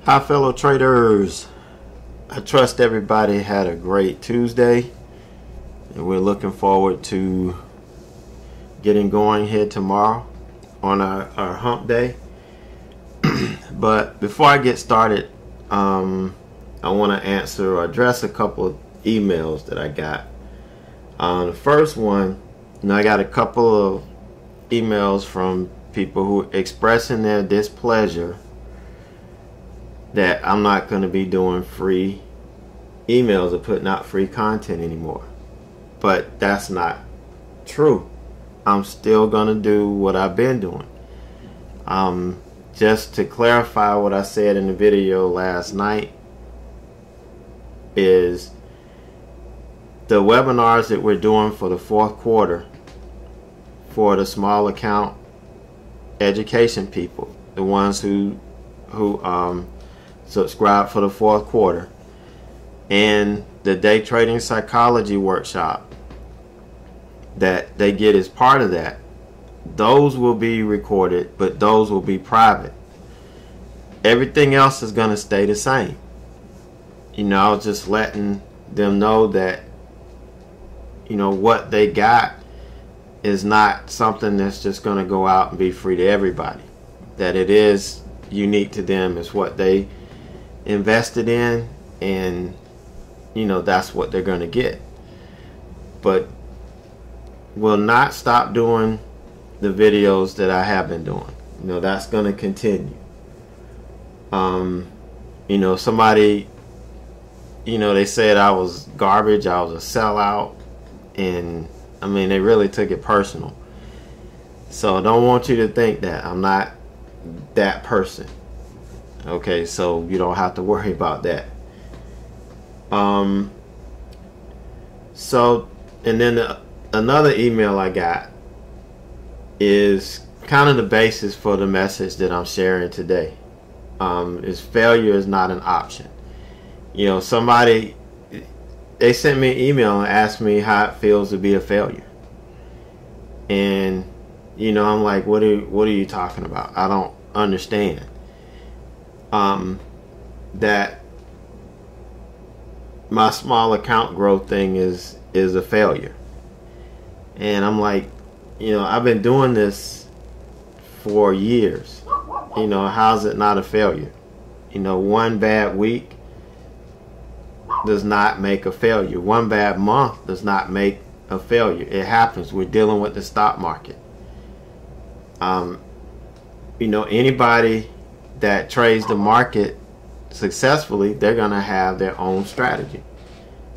Hi fellow traders, I trust everybody had a great Tuesday and we're looking forward to getting going here tomorrow on our hump day. But before I get started, I want to answer or address a couple of emails that I got. The first one, I got a couple of emails from people who are expressing their displeasure that I'm not going to be doing free emails or putting out free content anymore. But that's not true. I'm still going to do what I've been doing. Just to clarify what I said in the video last night is the webinars that we're doing for the fourth quarter for the small account education people, the ones who subscribe for the fourth quarter, and the day trading psychology workshop that they get as part of that, those will be recorded, but those will be private. Everything else is going to stay the same. I was just letting them know that what they got is not something that's just going to go out and be free to everybody, that it is unique to them. It's what they invested in, and that's what they're going to get. But will not stop doing the videos that I have been doing. That's going to continue. Somebody, they said I was garbage, I was a sellout, and they really took it personal. So I don't want you to think that I'm not that person. Okay, so you don't have to worry about that. And then another email I got is kind of the basis for the message that I'm sharing today. Is failure is not an option. Somebody, they sent me an email and asked me how it feels to be a failure. And I'm like, what are you talking about? I don't understand. That my small account growth thing is a failure. And I'm like, I've been doing this for years. How's it not a failure? One bad week does not make a failure. One bad month does not make a failure. It happens. We're dealing with the stock market. Anybody that trades the market successfully, they're going to have their own strategy.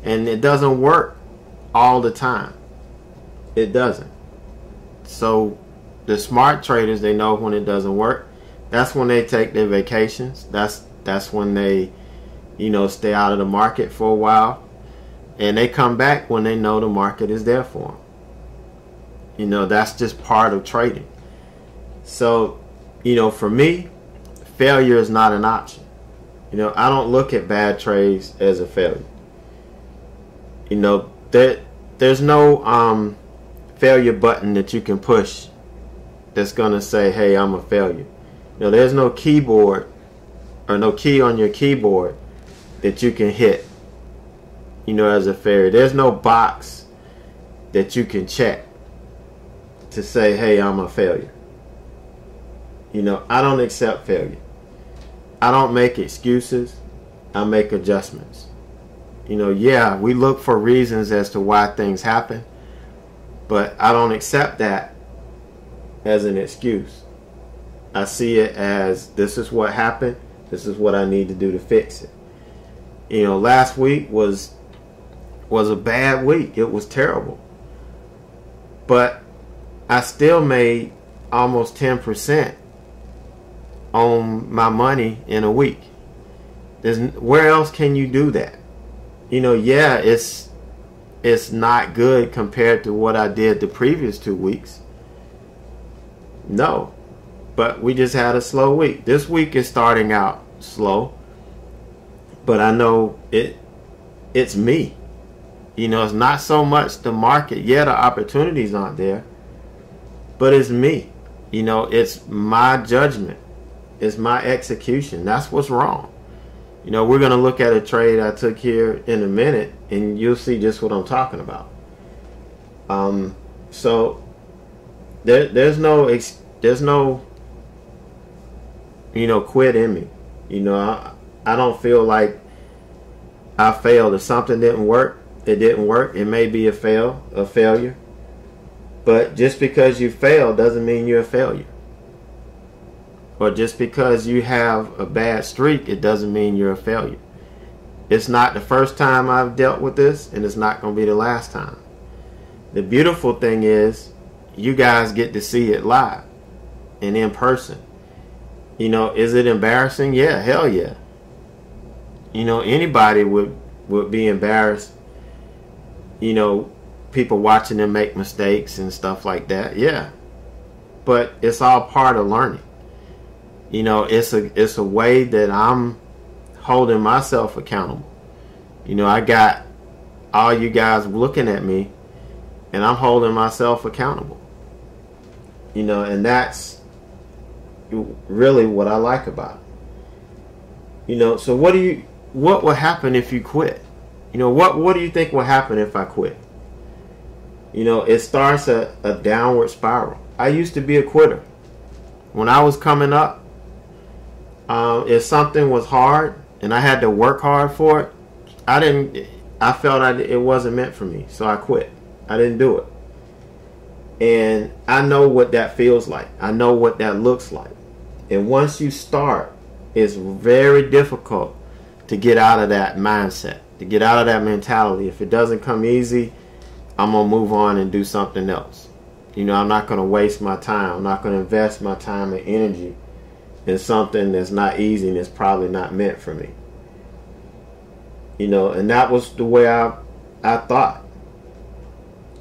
And it doesn't work all the time. It doesn't. So the smart traders, they know when it doesn't work. That's when they take their vacations. That's when they, stay out of the market for a while. And they come back when they know the market is there for them. That's just part of trading. So, for me, failure is not an option. I don't look at bad trades as a failure. There's no failure button that you can push that's going to say, hey, I'm a failure. There's no keyboard or no key on your keyboard that you can hit, as a failure. There's no box that you can check to say, hey, I'm a failure. I don't accept failure. I don't make excuses. I make adjustments. Yeah, we look for reasons as to why things happen, but I don't accept that as an excuse. I see it as, this is what happened. This is what I need to do to fix it. Last week was a bad week. It was terrible. But I still made almost 10% on my money in a week. Where else can you do that? Yeah, it's not good compared to what I did the previous 2 weeks. No. But we just had a slow week. This week is starting out slow. But I know it's me. It's not so much the market. Yeah, the opportunities aren't there. But it's me. It's my judgment. It's my execution. That's what's wrong. You know, we're going to look at a trade I took here in a minute, and you'll see just what I'm talking about. So there's no quit in me. You know, I don't feel like I failed. If something didn't work, it didn't work. It may be a failure. But just because you fail doesn't mean you're a failure. Or just because you have a bad streak, it doesn't mean you're a failure. It's not the first time I've dealt with this, and it's not going to be the last time. The beautiful thing is, you guys get to see it live and in person. You know, is it embarrassing? Yeah, hell yeah. You know, anybody would be embarrassed. You know, people watching them make mistakes and stuff like that. Yeah. But it's all part of learning. You know, it's a way that I'm holding myself accountable. You know, I got all you guys looking at me, and I'm holding myself accountable. You know, and that's really what I like about it. You know, so what will happen if you quit? You know, what do you think will happen if I quit? You know, it starts a downward spiral. I used to be a quitter. When I was coming up, if something was hard and I had to work hard for it, I felt it wasn't meant for me, so I quit. I didn't do it. And I know what that feels like. I know what that looks like. And once you start, it's very difficult to get out of that mindset, to get out of that mentality. If it doesn't come easy, I'm going to move on and do something else. You know, I'm not going to waste my time. I'm not going to invest my time and energy in something that's not easy and it's probably not meant for me. You know, and that was the way I thought.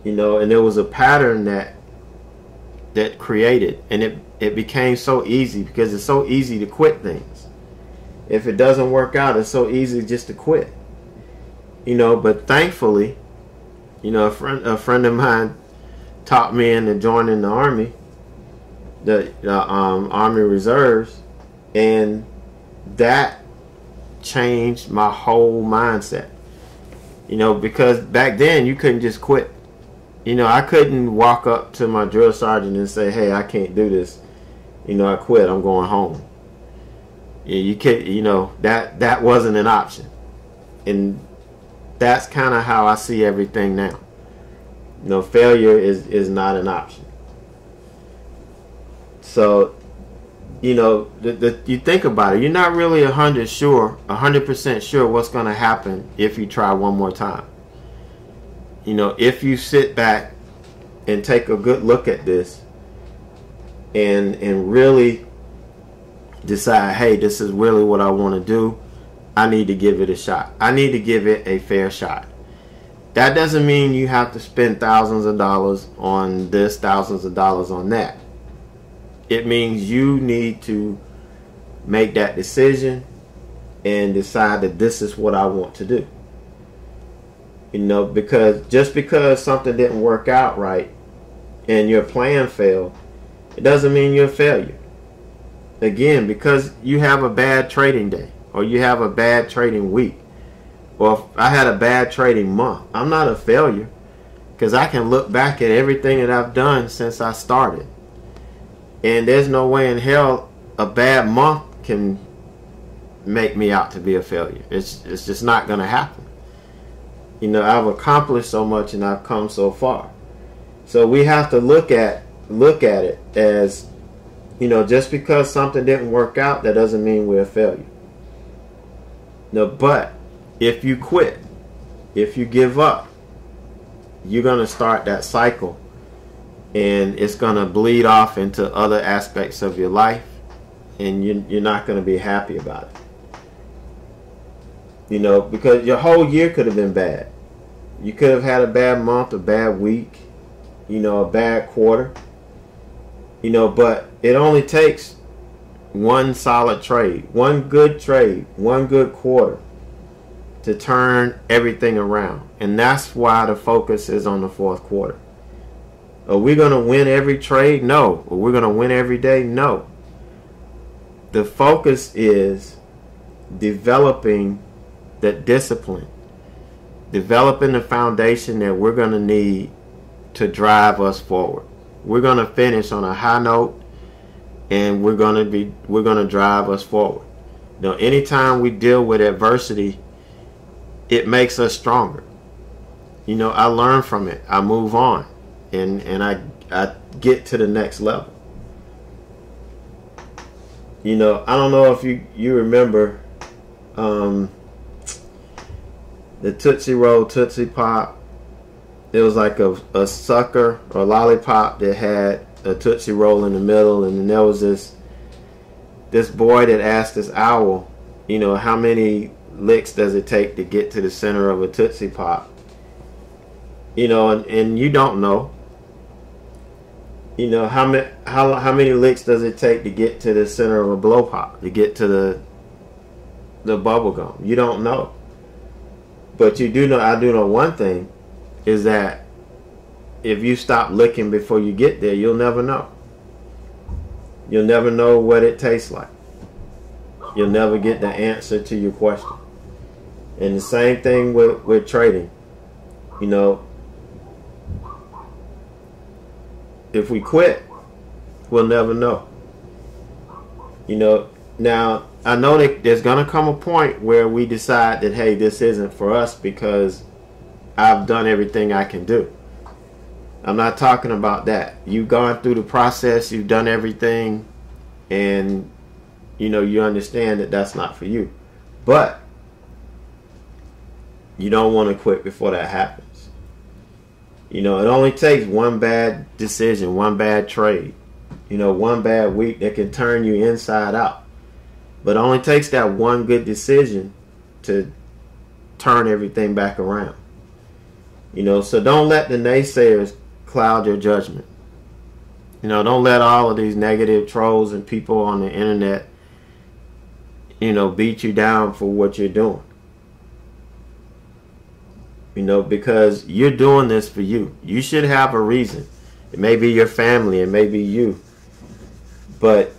You know, and there was a pattern that created, and it became so easy because it's so easy to quit things. If it doesn't work out, it's so easy just to quit. You know, but thankfully, you know, a friend of mine talked me into joining the Army, the Army Reserves, and that changed my whole mindset. You know, because back then you couldn't just quit. You know, I couldn't walk up to my drill sergeant and say, "Hey, I can't do this. You know, I quit. I'm going home." You can't. You know, that wasn't an option, and that's kind of how I see everything now. You know, failure is not an option. So, you know, you think about it. You're not really 100% sure what's going to happen if you try one more time. You know, if you sit back and take a good look at this and really decide, hey, this is really what I want to do, I need to give it a shot. I need to give it a fair shot. That doesn't mean you have to spend thousands of dollars on this, thousands of dollars on that. It means you need to make that decision and decide that this is what I want to do. You know, because just because something didn't work out right and your plan failed, it doesn't mean you're a failure. Again, because you have a bad trading day or you have a bad trading week, or if I had a bad trading month, I'm not a failure because I can look back at everything that I've done since I started. And there's no way in hell a bad month can make me out to be a failure. It's just not going to happen. You know, I've accomplished so much and I've come so far. So we have to look at it as, you know, just because something didn't work out, that doesn't mean we're a failure. No, but if you quit, if you give up, you're going to start that cycle. And it's going to bleed off into other aspects of your life, and you're not going to be happy about it. You know, because your whole year could have been bad. You could have had a bad month, a bad week, you know, a bad quarter. You know, but it only takes one solid trade, one good quarter to turn everything around. And that's why the focus is on the fourth quarter. Are we going to win every trade? No. Are we going to win every day? No. The focus is developing the discipline, developing the foundation that we're going to need to drive us forward. We're going to finish on a high note, and we're going to drive us forward. You know, anytime we deal with adversity, it makes us stronger. You know, I learn from it. I move on, and I get to the next level. You know, I don't know if you remember the Tootsie Roll Tootsie Pop. It was like a sucker or lollipop that had a Tootsie Roll in the middle, and then there was this boy that asked this owl, you know, how many licks does it take to get to the center of a Tootsie Pop? You know, and you don't know. You know, how many licks does it take to get to the center of a blow pop, to get to the bubble gum? You don't know. But you do know, I do know one thing, is that if you stop licking before you get there, you'll never know. You'll never know what it tastes like. You'll never get the answer to your question. And the same thing with trading. You know, if we quit, we'll never know. You know, now I know that there's going to come a point where we decide that, hey, this isn't for us because I've done everything I can do. I'm not talking about that. You've gone through the process, you've done everything, and you know, you understand that that's not for you. But you don't want to quit before that happens. You know, it only takes one bad decision, one bad trade, you know, one bad week that can turn you inside out. But it only takes that one good decision to turn everything back around. You know, so don't let the naysayers cloud your judgment. You know, don't let all of these negative trolls and people on the internet, you know, beat you down for what you're doing. You know, because you're doing this for you. You should have a reason. It may be your family, it may be you. But,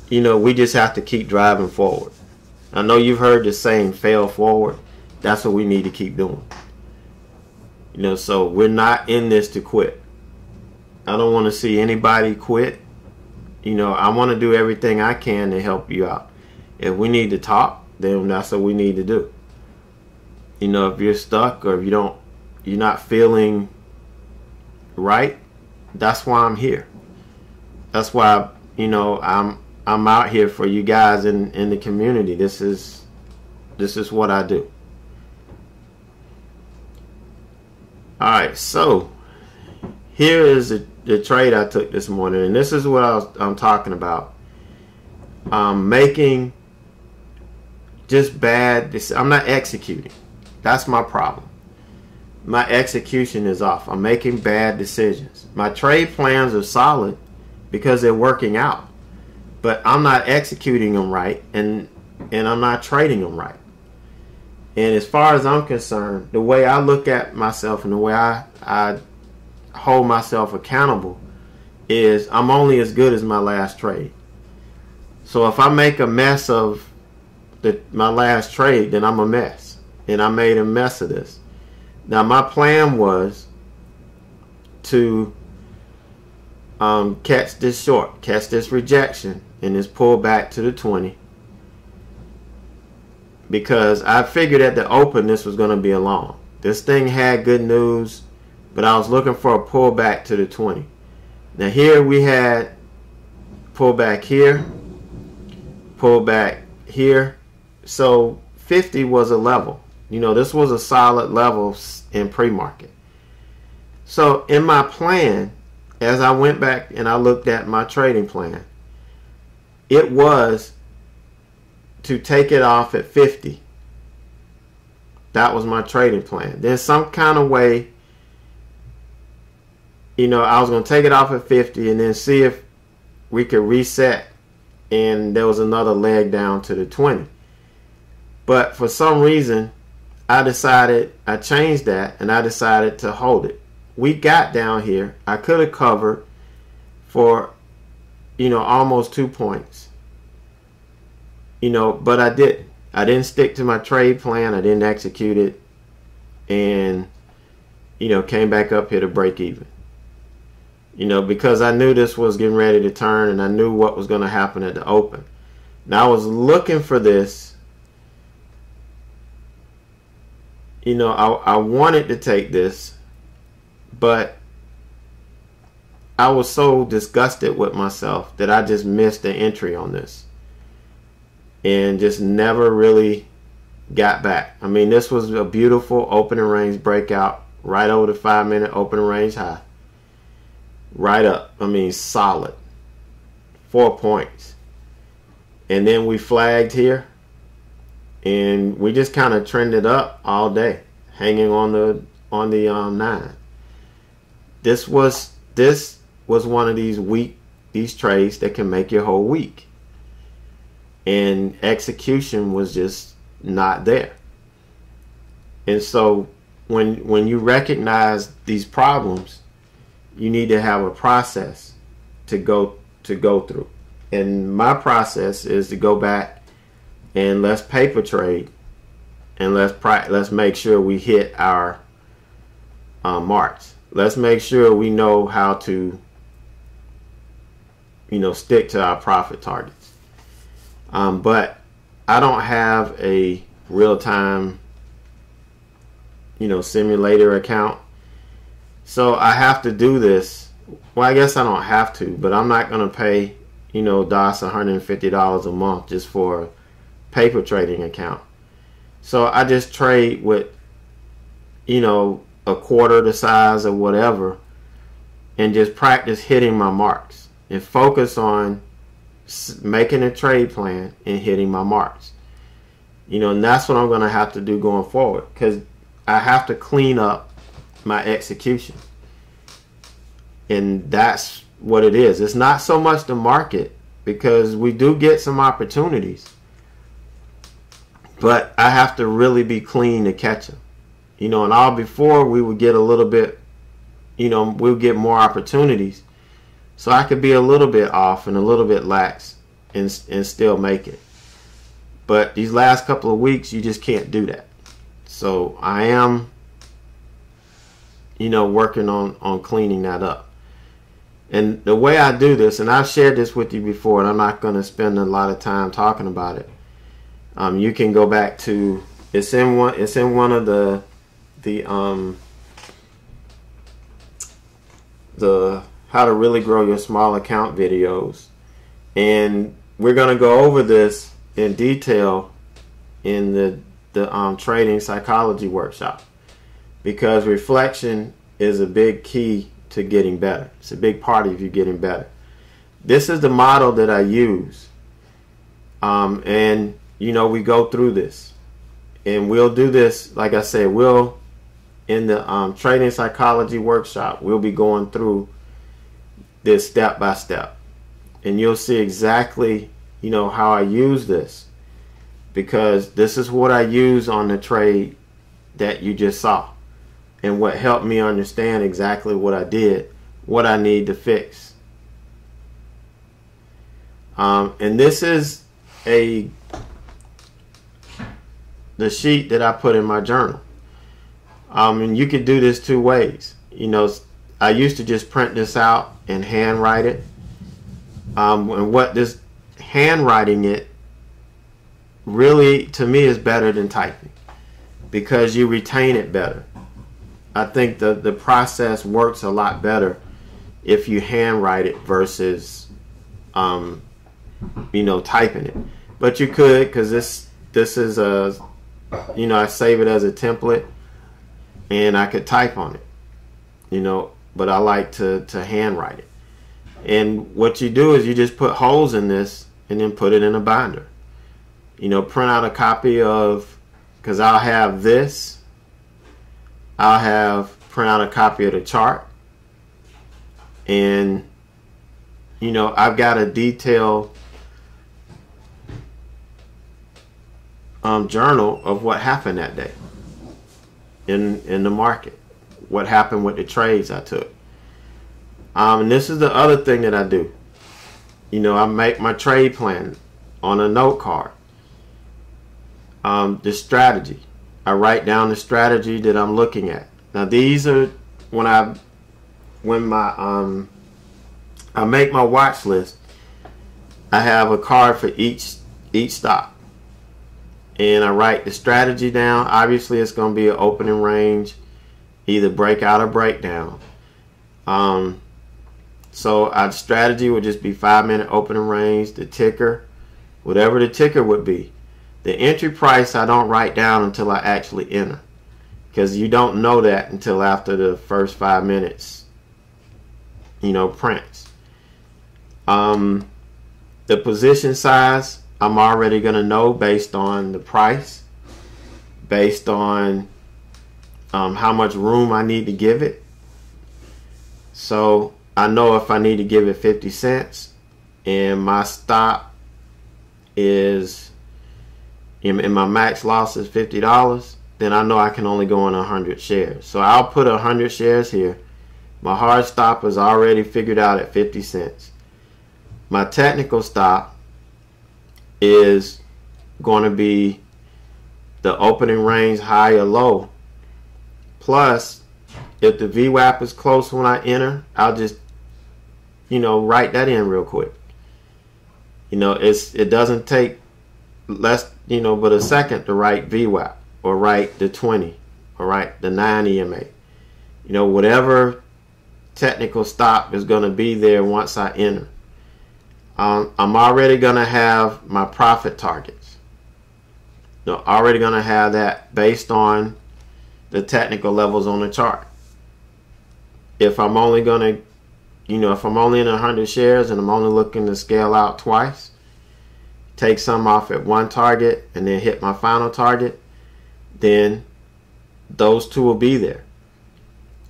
you know, we just have to keep driving forward. I know you've heard the saying, fail forward. That's what we need to keep doing. You know, so we're not in this to quit. I don't want to see anybody quit. You know, I want to do everything I can to help you out. If we need to talk, then that's what we need to do. You know, if you're stuck or if you're not feeling right, that's why I'm here. That's why, you know, I'm out here for you guys in the community. This is what I do. All right, so here is the trade I took this morning, and this is what I'm talking about. Making just bad. I'm not executing. That's my problem. My execution is off. I'm making bad decisions. My trade plans are solid because they're working out, but I'm not executing them right, and I'm not trading them right. And as far as I'm concerned, the way I look at myself and the way I hold myself accountable is I'm only as good as my last trade. So if I make a mess of my last trade, then I'm a mess. And I made a mess of this. Now my plan was to catch this short, catch this rejection, and this pull back to the 20. Because I figured at the open this was going to be a long. This thing had good news, but I was looking for a pullback to the 20. Now here we had pullback here, pullback here. So 50 was a level. You know, this was a solid level in pre-market. So in my plan, as I went back and I looked at my trading plan, it was to take it off at 50. That was my trading plan. Then some kind of way, you know, I was going to take it off at 50 and then see if we could reset, and there was another leg down to the 20. But for some reason, I changed that, and I decided to hold it. We got down here. I could have covered for, you know, almost 2 points. but I didn't. I didn't stick to my trade plan. I didn't execute it, and came back up here to break even. Because I knew this was getting ready to turn, and I knew what was going to happen at the open. Now I was looking for this. I wanted to take this, but I was so disgusted with myself that I just missed the entry on this and just never really got back. I mean, this was a beautiful opening range breakout right over the 5-minute opening range high. Right up. I mean, solid. 4 points. And then we flagged here, and we just kind of trended up all day, hanging on the 9. This was one of these trades that can make your whole week, and execution was just not there. And so when you recognize these problems, you need to have a process to go through. And my process is to go back and let's paper trade, and let's make sure we hit our marks. Let's make sure we know how to stick to our profit targets. But I don't have a real-time simulator account, so I have to do this. Well, I guess I don't have to, but I'm not going to pay DOS $150 a month just for a paper trading account. So I just trade with a quarter the size or whatever, and just practice hitting my marks and focus on making a trade plan and hitting my marks. And that's what I'm going to have to do going forward, because I have to clean up my execution. And that's what it is. It's not so much the market, because we do get some opportunities, but I have to really be clean to catch them. And all before, we would get a little bit, we'll get more opportunities. So I could be a little bit off and a little bit lax and still make it. But these last couple of weeks, you just can't do that. So I am, working on cleaning that up. And the way I do this, and I've shared this with you before, and I'm not going to spend a lot of time talking about it. You can go back to, it's in one of the how to really grow your small account videos, and we're going to go over this in detail in the trading psychology workshop, because reflection is a big key to getting better. It's a big part of you getting better. This is the model that I use, and we go through this, and we'll do this, like I said, we'll in the trading psychology workshop, we'll be going through this step by step, and you'll see exactly how I use this, because this is what I use on the trade that you just saw, and what helped me understand exactly what I did, what I need to fix. And this is the sheet that I put in my journal. And you could do this two ways. I used to just print this out and handwrite it. And what this handwriting it really, to me, is better than typing, because you retain it better. I think the process works a lot better if you handwrite it versus typing it. But you could, because this is I save it as a template, and I could type on it, but I like to handwrite it. And what you do is you just put holes in this and then put it in a binder. Print out a copy of, because I'll have this, print out a copy of the chart, and I've got a detailed journal of what happened that day in the market, what happened with the trades I took. And this is the other thing that I do. I make my trade plan on a note card, The strategy. I write down the strategy that I'm looking at. Now these are when I make my watch list. I have a card for each stop, and I write the strategy down. Obviously, it's going to be an opening range, either breakout or breakdown. So our strategy would just be 5-minute opening range. The ticker, whatever the ticker would be. The entry price I don't write down until I actually enter, because you don't know that until after the first 5 minutes, prints. The position size I'm already going to know based on the price, based on how much room I need to give it. So I know if I need to give it 50 cents and my stop is, and my max loss is $50, then I know I can only go in 100 shares. So I'll put 100 shares here. My hard stop is already figured out at 50 cents. My technical stop is going to be the opening range high or low. Plus, if the VWAP is close when I enter, I'll just, write that in real quick. It doesn't take less, but a second to write VWAP or write the 20 or write the 9 EMA. Whatever technical stop is going to be there once I enter. I'm already going to have my profit targets. Already going to have that based on the technical levels on the chart. If I'm only going to, if I'm only in 100 shares and I'm only looking to scale out twice, take some off at one target and then hit my final target, then those two will be there.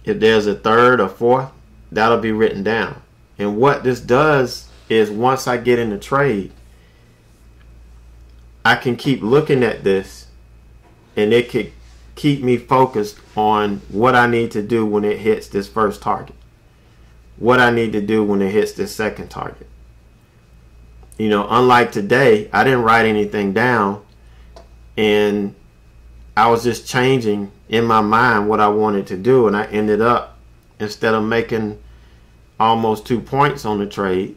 If there's a third or fourth, that'll be written down. And what this does is once I get in the trade, I can keep looking at this and it could keep me focused on what I need to do when it hits this first target, what I need to do when it hits this second target. Unlike today, I didn't write anything down and I was just changing in my mind what I wanted to do, and I ended up, instead of making almost 2 points on the trade,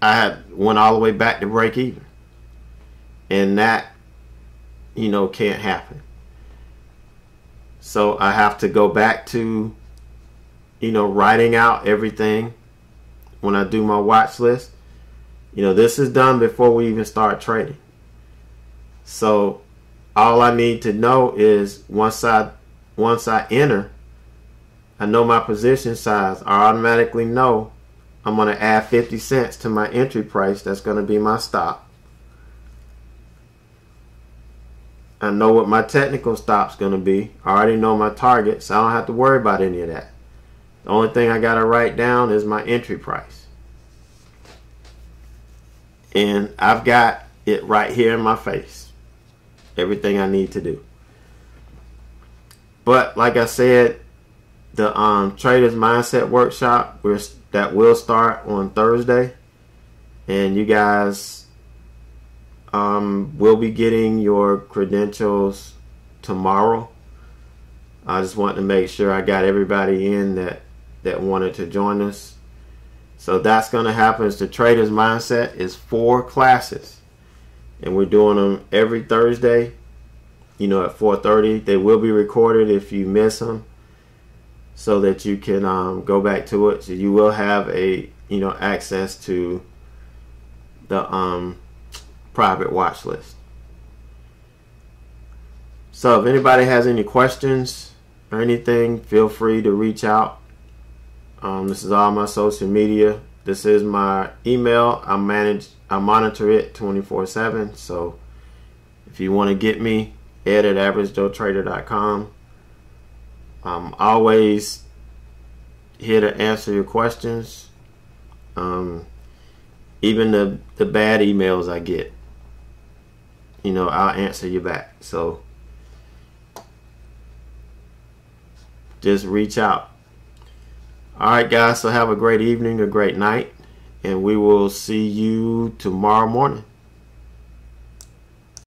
I went all the way back to break even. And that, can't happen. So I have to go back to, writing out everything when I do my watch list. This is done before we even start trading. So all I need to know is once I enter, I know my position size. I automatically know I'm going to add 50 cents to my entry price. That's going to be my stop. I know what my technical stop's going to be. I already know my target, so I don't have to worry about any of that. The only thing I got to write down is my entry price. And I've got it right here in my face. Everything I need to do. But like I said, the Trader's Mindset Workshop that will start on Thursday, and you guys will be getting your credentials tomorrow. I just want to make sure I got everybody in that wanted to join us. So that's going to happen. It's the Trader's Mindset. Is 4 classes. And we're doing them every Thursday, at 4:30. They will be recorded if you miss them, so that you can go back to it. So you will have access to the private watch list. So if anybody has any questions or anything, feel free to reach out. This is all my social media. This is my email. I monitor it 24/7. So if you want to get me, ed@averagejoetrader.com. I'm always here to answer your questions. Even the bad emails I get, I'll answer you back. So just reach out. Alright guys, so have a great evening, a great night, and we will see you tomorrow morning.